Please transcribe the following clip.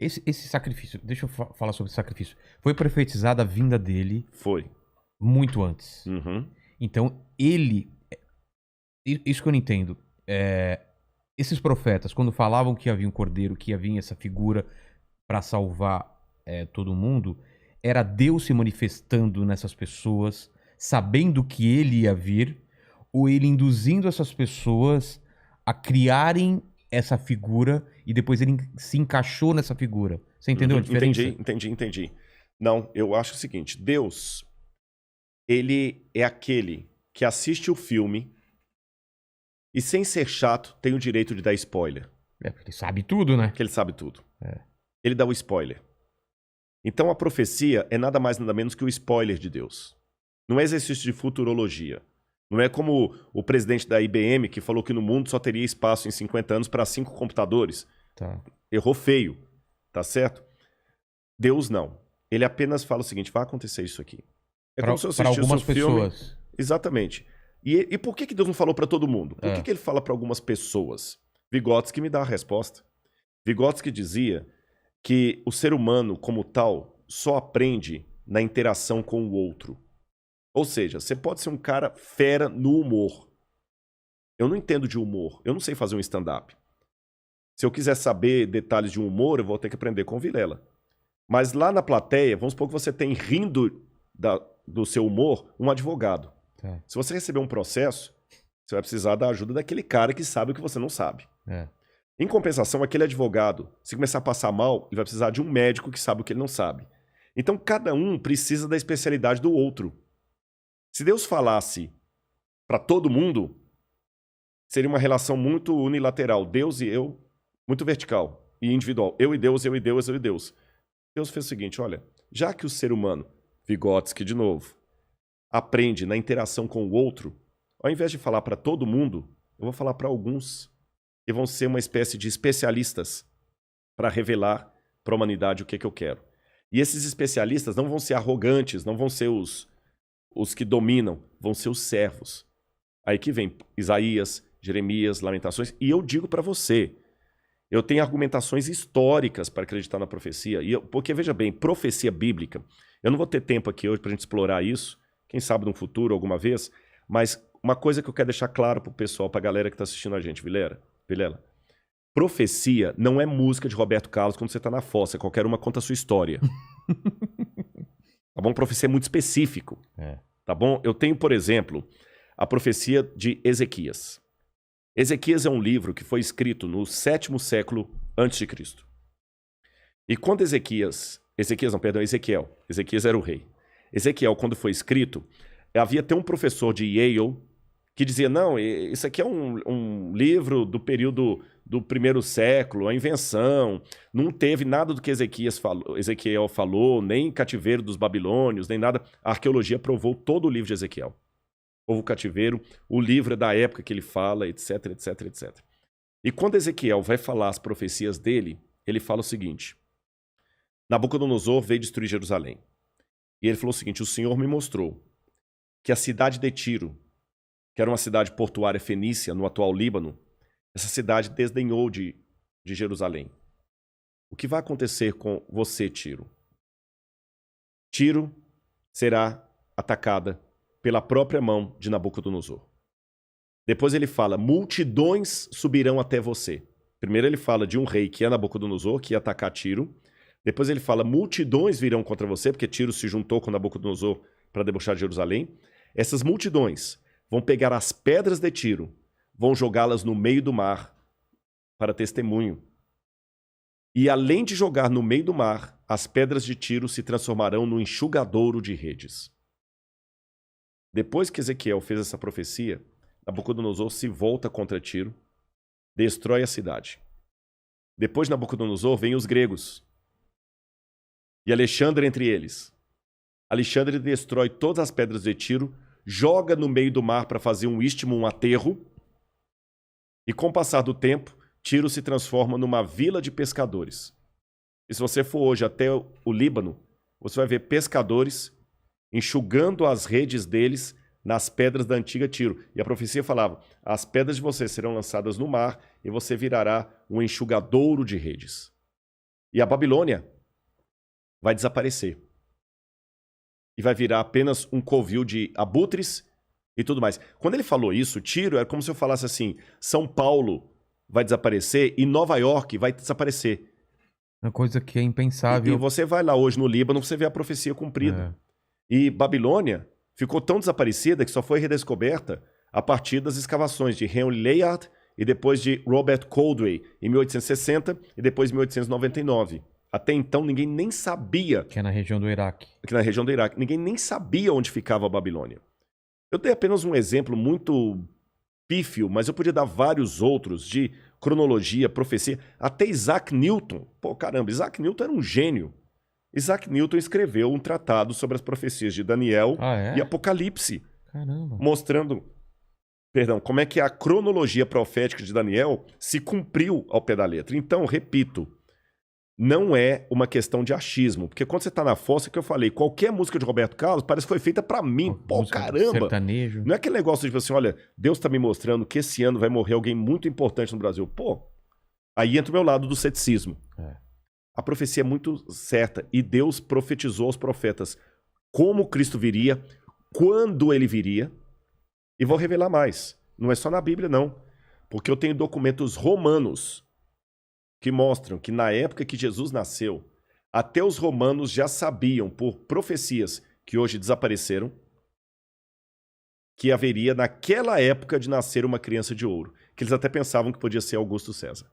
Esse sacrifício, deixa eu falar sobre esse sacrifício. Foi profetizada a vinda dele Foi. muito antes. Uhum. Então, isso que eu não entendo. Esses profetas, quando falavam que havia um cordeiro, que havia essa figura para salvar todo mundo, era Deus se manifestando nessas pessoas, sabendo que ele ia vir, ou ele induzindo essas pessoas a criarem essa figura e depois ele se encaixou nessa figura. Você entendeu a diferença? Entendi. Não, eu acho o seguinte, Deus, ele é aquele que assiste o filme e, sem ser chato, tem o direito de dar spoiler. Porque ele sabe tudo, né? Porque ele sabe tudo. Ele dá o spoiler. Então a profecia é nada mais nada menos que o spoiler de Deus. Não é exercício de futurologia. Não é como o presidente da IBM que falou que no mundo só teria espaço em 50 anos para 5 computadores. Tá. Errou feio, tá certo? Deus não. Ele apenas fala o seguinte, vai acontecer isso aqui. É como se eu assistisse algumas um filme. pessoas. Exatamente. E por que Deus não falou para todo mundo? Por que ele fala para algumas pessoas? Vygotsky me dá a resposta. Vygotsky dizia que o ser humano, como tal, só aprende na interação com o outro. Ou seja, você pode ser um cara fera no humor. Eu não entendo de humor. Eu não sei fazer um stand-up. Se eu quiser saber detalhes de um humor, eu vou ter que aprender com o Vilela. Mas lá na plateia, vamos supor que você tem rindo do seu humor um advogado. Tá. Se você receber um processo, você vai precisar da ajuda daquele cara que sabe o que você não sabe. Em compensação, aquele advogado, se começar a passar mal, ele vai precisar de um médico que sabe o que ele não sabe. Então, cada um precisa da especialidade do outro. Se Deus falasse para todo mundo, seria uma relação muito unilateral. Deus e eu, muito vertical e individual. Eu e Deus, eu e Deus, eu e Deus. Deus fez o seguinte, olha, já que o ser humano, Vygotsky de novo, aprende na interação com o outro, ao invés de falar para todo mundo, eu vou falar para alguns que vão ser uma espécie de especialistas para revelar para a humanidade o que eu quero. E esses especialistas não vão ser arrogantes, não vão ser os que dominam, vão ser os servos. Aí que vem Isaías, Jeremias, Lamentações, e eu digo para você, eu tenho argumentações históricas para acreditar na profecia, porque veja bem, profecia bíblica, eu não vou ter tempo aqui hoje para a gente explorar isso, quem sabe no futuro, alguma vez, mas uma coisa que eu quero deixar claro para o pessoal, para a galera que está assistindo a gente, Vilela, profecia não é música de Roberto Carlos quando você está na fossa, qualquer uma conta a sua história. Tá bom? Profecia é muito específico. Tá bom? Eu tenho, por exemplo, a profecia de Ezequias. Ezequias é um livro que foi escrito no 7º século a.C. E quando Ezequias era o rei. Ezequiel, quando foi escrito, havia até um professor de Yale que dizia, não, isso aqui é um livro do período do 1º século, a invenção, não teve nada do que Ezequiel falou, nem cativeiro dos babilônios, nem nada. A arqueologia provou todo o livro de Ezequiel. Houve o cativeiro, o livro é da época que ele fala, etc, etc, etc. E quando Ezequiel vai falar as profecias dele, ele fala o seguinte, Nabucodonosor veio destruir Jerusalém. E ele falou o seguinte, o Senhor me mostrou que a cidade de Tiro, que era uma cidade portuária fenícia no atual Líbano, essa cidade desdenhou de Jerusalém. O que vai acontecer com você, Tiro? Tiro será atacada pela própria mão de Nabucodonosor. Depois ele fala, multidões subirão até você. Primeiro ele fala de um rei que é Nabucodonosor, que ia atacar Tiro. Depois ele fala, multidões virão contra você, porque Tiro se juntou com Nabucodonosor para debochar de Jerusalém. Essas multidões vão pegar as pedras de Tiro, vão jogá-las no meio do mar para testemunho. E além de jogar no meio do mar, as pedras de Tiro se transformarão no enxugadouro de redes. Depois que Ezequiel fez essa profecia, Nabucodonosor se volta contra Tiro, destrói a cidade. Depois de Nabucodonosor, vem os gregos. E Alexandre entre eles. Alexandre destrói todas as pedras de Tiro, joga no meio do mar para fazer um istmo, um aterro. E com o passar do tempo, Tiro se transforma numa vila de pescadores. E se você for hoje até o Líbano, você vai ver pescadores enxugando as redes deles nas pedras da antiga Tiro. E a profecia falava, as pedras de você serão lançadas no mar e você virará um enxugadouro de redes. E a Babilônia vai desaparecer. E vai virar apenas um covil de abutres e tudo mais. Quando ele falou isso, Tiro era como se eu falasse assim, São Paulo vai desaparecer e Nova York vai desaparecer. Uma coisa que é impensável. E você vai lá hoje no Líbano, você vê a profecia cumprida. E Babilônia ficou tão desaparecida que só foi redescoberta a partir das escavações de Henry Layard e depois de Robert Coldway, em 1860 e depois em 1899. Até então, ninguém nem sabia... Que é na região do Iraque. Que na região do Iraque. Ninguém nem sabia onde ficava a Babilônia. Eu dei apenas um exemplo muito pífio, mas eu podia dar vários outros de cronologia, profecia. Até Isaac Newton. Pô, caramba, Isaac Newton era um gênio. Isaac Newton escreveu um tratado sobre as profecias de Daniel e Apocalipse. Caramba. Mostrando, como é que a cronologia profética de Daniel se cumpriu ao pé da letra. Então, repito, não é uma questão de achismo. Porque quando você tá na fossa, que eu falei, qualquer música de Roberto Carlos parece que foi feita pra mim. Pô, caramba! Sertanejo. Não é aquele negócio de tipo assim, olha, Deus tá me mostrando que esse ano vai morrer alguém muito importante no Brasil. Pô, aí entra o meu lado do ceticismo. A profecia é muito certa. E Deus profetizou aos profetas como Cristo viria, quando ele viria. E vou revelar mais. Não é só na Bíblia, não. Porque eu tenho documentos romanos que mostram que na época que Jesus nasceu, até os romanos já sabiam, por profecias que hoje desapareceram, que haveria naquela época de nascer uma criança de ouro. Que eles até pensavam que podia ser Augusto César.